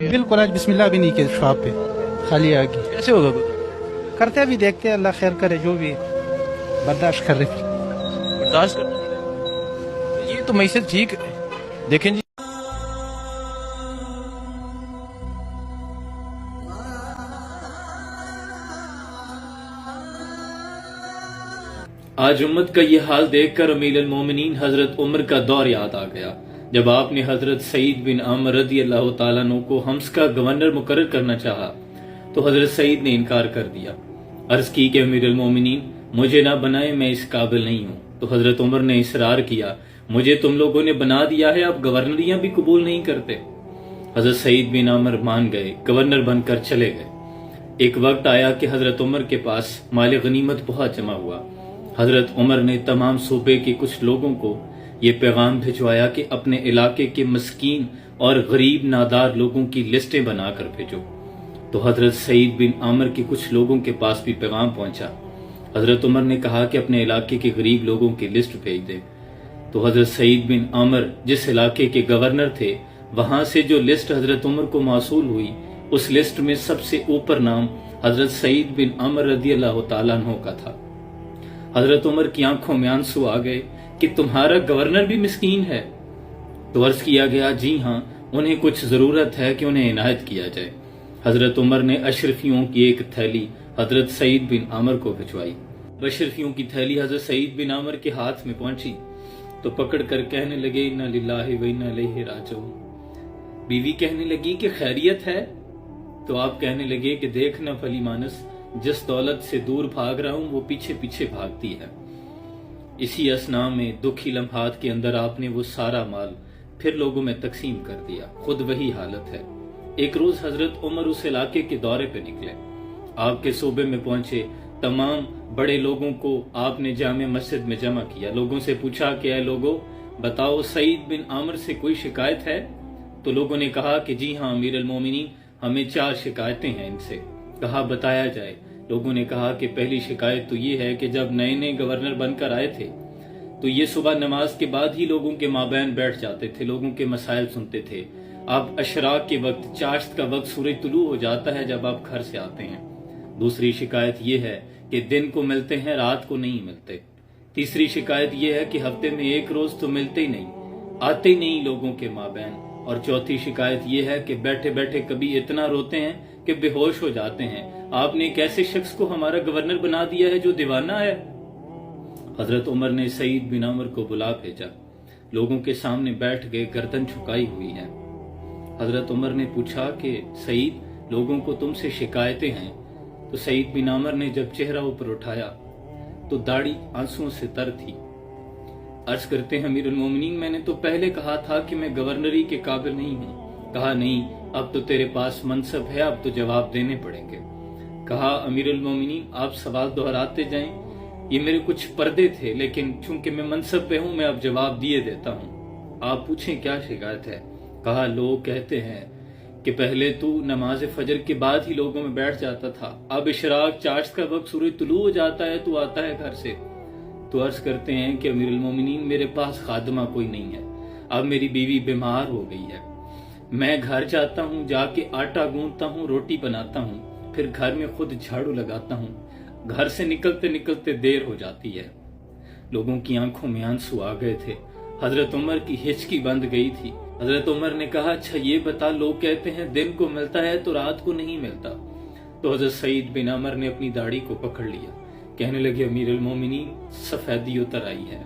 बिल्कुल आज बिस्मिल्लाह भी नहीं किया शॉप पे, खाली आ गई। कैसे होगा गुजर? करते अभी देखते हैं, अल्लाह खैर करे, जो भी है बर्दाश्त कर रहे। बर्दाश्त करना पड़ेगा। ये तो मैसेज ठीक है। देखें जी, आज उम्मत का ये हाल देखकर अमीरुल मोमिनीन हजरत उमर का दौर याद आ गया, जब आपने हजरत सईद बिन अमर रदी अल्लाह तआला अन्हु को हम्स का गवर्नर मुकर्रर करना चाहा तो हजरत सईद ने इनकार कर दिया। अर्ज की कि अमीरुल मोमिनीन मुझे ना बनाए, मैं इस काबिल नहीं हूँ। तो हजरत उमर ने इसरार किया, मुझे तुम लोगों ने बना दिया है, अब गवर्नरियां भी कबूल नहीं करते। हजरत सईद बिन अमर मान गए, गवर्नर बनकर चले गए। एक वक्त आया कि हजरत उमर के पास माल गनीमत बहुत जमा हुआ। हजरत उमर ने तमाम सूबे के कुछ लोगों को ये पैगाम भिजवाया कि अपने इलाके के मस्कीन और गरीब नादार लोगों की लिस्टें बनाकर भेजो। तो हजरत सईद बिन आमर के कुछ लोगों के पास भी पैगाम पहुंचा। हजरत उमर ने कहा कि अपने इलाके के गरीब लोगों की लिस्ट भेज दे। तो हजरत सईद बिन आमर जिस इलाके के गवर्नर थे, वहां से जो लिस्ट हजरत उमर को मौसूल हुई, उस लिस्ट में सबसे ऊपर नाम हजरत सईद बिन आमर रदी अल्लाह तआला अन्हु का था। हजरत उमर की आंखों में आंसू आ गए कि तुम्हारा गवर्नर भी मिस्कीन है। तो अर्ज किया गया, जी हाँ, उन्हें कुछ जरूरत है कि उन्हें इनायत किया जाए। हजरत उमर ने अशरफियों की एक थैली हजरत सईद बिन आमर को भिजवाई। अशरफियों की थैली हजरत सईद बिन आमर के हाथ में पहुंची तो पकड़ कर कहने लगे, इन्ना लिल्लाहि व इन्ना इलैहि राजिऊन। बीवी कहने लगी कि खैरियत है? तो आप कहने लगे कि देखना फली मानस, जिस दौलत से दूर भाग रहा हूं वो पीछे पीछे भागती है। इसी असना में दुखी लम्हात के अंदर आपने वो सारा माल फिर लोगों में तकसीम कर दिया। खुद वही हालत है। एक रोज हजरत उमर उस इलाके के दौरे पे निकले, आपके सूबे में पहुंचे। तमाम बड़े लोगों को आपने जामे मस्जिद में जमा किया। लोगों से पूछा कि ऐ लोगों, बताओ सईद बिन आमर से कोई शिकायत है? तो लोगों ने कहा कि जी हाँ अमीरुल मोमिनीन, हमें 4 शिकायतें हैं इनसे। कहा बताया जाए। लोगों ने कहा कि पहली शिकायत तो ये है कि जब नए नए गवर्नर बनकर आए थे तो ये सुबह नमाज के बाद ही लोगों के माबैन बैठ जाते थे, लोगों के मसाइल सुनते थे। आप अशराक के वक्त, चाश्त का वक्त, सूरज तुलू हो जाता है जब आप घर से आते हैं। दूसरी शिकायत ये है कि दिन को मिलते हैं, रात को नहीं मिलते। तीसरी शिकायत ये है कि हफ्ते में एक रोज तो मिलते ही नहीं, आते ही नहीं लोगों के माबैन। और चौथी शिकायत ये है कि बैठे बैठे कभी इतना रोते हैं कि बेहोश हो जाते हैं। आपने एक ऐसे शख्स को हमारा गवर्नर बना दिया है जो दीवाना है। हजरत उमर ने सईद बिन आमर को बुला भेजा। लोगों के सामने बैठ गए, गर्दन झुकाई हुई है। हजरत उमर ने पूछा कि सईद, लोगों को तुमसे शिकायतें हैं। तो सईद बिन आमर ने जब चेहरा ऊपर उठाया तो दाढ़ी आंसुओं से तर थी। अर्ज करते हैं, अमीरुल मोमिनीन, मैंने तो पहले कहा था कि मैं गवर्नरी के काबिल नहीं हूं। कहा नहीं, अब तो तेरे पास मनसब है, अब तो जवाब देने पड़ेंगे। कहा अमीरुल मोमिनीन, आप सवाल दोहराते जाएं, ये मेरे कुछ पर्दे थे, लेकिन चूंकि मैं मनसब पे हूं, मैं अब जवाब दिए देता हूं। आप पूछें क्या शिकायत है? कहा लोग कहते हैं कि पहले तू नमाज फजर के बाद ही लोगों में बैठ जाता था, अब इशराक चाश्त का वक्त, सूरज तुलू हो जाता है, तू आता है घर से। तो अर्ज करते हैं कि अमीरुल मोमिनीन, मेरे पास खादमा कोई नहीं है, अब मेरी बीवी बीमार हो गई है। मैं घर जाता हूँ, जाके आटा गूंथता हूँ, रोटी बनाता हूँ, फिर घर में खुद झाड़ू लगाता हूँ। घर से निकलते निकलते देर हो जाती है। लोगों की आंखों में आंसू आ गए थे। हजरत उमर की हिचकी बंद गई थी। हजरत उमर ने कहा, अच्छा ये बता, लोग कहते हैं दिन को मिलता है तो रात को नहीं मिलता। तो हजरत सईद बिन अमर ने अपनी दाढ़ी को पकड़ लिया। कहने लगे, अमीरुल मोमिनीन, सफेदी उतर आई है,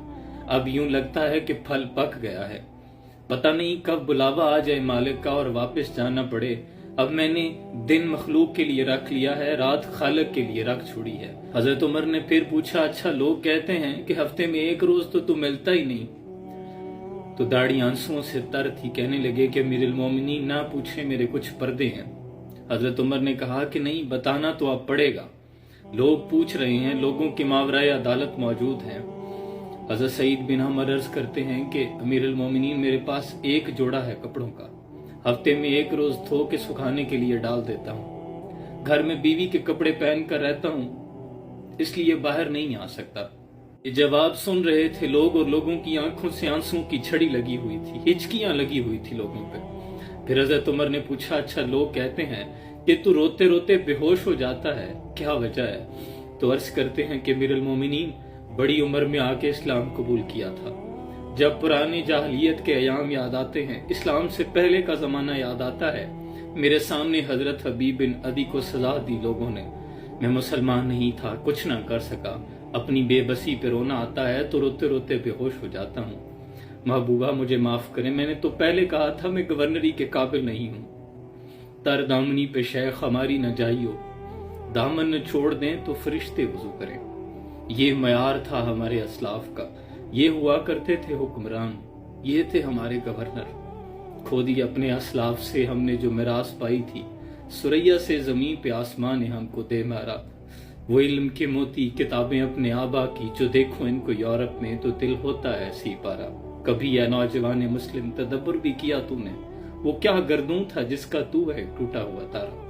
अब यूं लगता है कि फल पक गया है। पता नहीं कब बुलावा आ जाए मालिक का और वापस जाना पड़े। अब मैंने दिन मखलूक के लिए रख लिया है, रात खालिक के लिए रख छोड़ी है। हजरत उमर ने फिर पूछा, अच्छा लोग कहते हैं कि हफ्ते में एक रोज तो तू मिलता ही नहीं। तो दाढ़ी आंसुओं से तर थी। कहने लगे कि अमीरुल मोमिनीन, ना पूछे, मेरे कुछ पर्दे हैं। हजरत उमर ने कहा कि नहीं, बताना तो अब पड़ेगा, लोग पूछ रहे हैं, लोगों के मावराए अदालत मौजूद हैं। हजरत सईद बिन अमर अर्ज करते हैं कि अमीरुल मोमिनीन, मेरे पास एक जोड़ा है कपड़ों का, हफ्ते में एक रोज धो के सुखाने के लिए डाल देता हूँ। घर में बीवी के कपड़े पहन कर रहता हूँ, इसलिए बाहर नहीं आ सकता। ये जवाब सुन रहे थे लोग और लोगों की आंखों से आंसुओं की छड़ी लगी हुई थी, हिचकियां लगी हुई थी लोगों पे। پھر حضرت عمر نے پوچھا اچھا لوگ کہتے ہیں کہ تو روتے روتے بے ہوش ہو جاتا ہے، کیا وجہ ہے؟ تو عرض کرتے ہیں کہ امیر المومنین بڑی عمر میں آ کے اسلام قبول کیا تھا، جب پرانی جاہلیت کے ایام یاد آتے ہیں، اسلام سے پہلے کا زمانہ یاد آتا ہے، میرے سامنے حضرت حبیب بن عدی کو سزا دی لوگوں نے، میں مسلمان نہیں تھا، کچھ نہ کر سکا، اپنی بے بسی پہ رونا آتا ہے تو روتے روتے بے ہوش ہو جاتا ہوں، محبوبہ مجھے معاف کریں، میں نے تو پہلے کہا تھا میں گورنری کے قابل نہیں ہوں، تر دامنی پہ شیخ ہماری نہ جائیو، دامن نہ چھوڑ دیں تو فرشتے وضو کریں، یہ معیار تھا ہمارے اسلاف کا، یہ ہوا کرتے تھے حکمران، یہ تھے ہمارے گورنر، کھودی اپنے اسلاف سے ہم نے جو میراث پائی تھی، سریا سے زمین پہ آسمان نے ہم کو دے مارا، وہ علم کے موتی کتابیں اپنے آبا کی، جو دیکھو ان کو یورپ میں تو دل ہوتا ہے سی پارا، کبھی یا نوجوان مسلم تدبر بھی کیا تو نے، وہ کیا گردوں تھا جس کا تو ہے ٹوٹا ہوا تارا،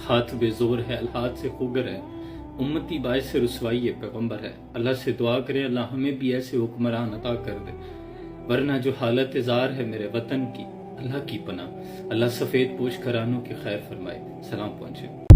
ہاتھ بے زور ہے الہاتھ سے خوگر ہے، امتی باعث رسوائی پیغمبر ہے، اللہ سے دعا کرے اللہ ہمیں بھی ایسے حکمران عطا کر دے، ورنہ جو حالت زار ہے میرے وطن کی، اللہ کی پناہ، اللہ سفید پوش گھرانوں کی خیر فرمائے، سلام پہنچے۔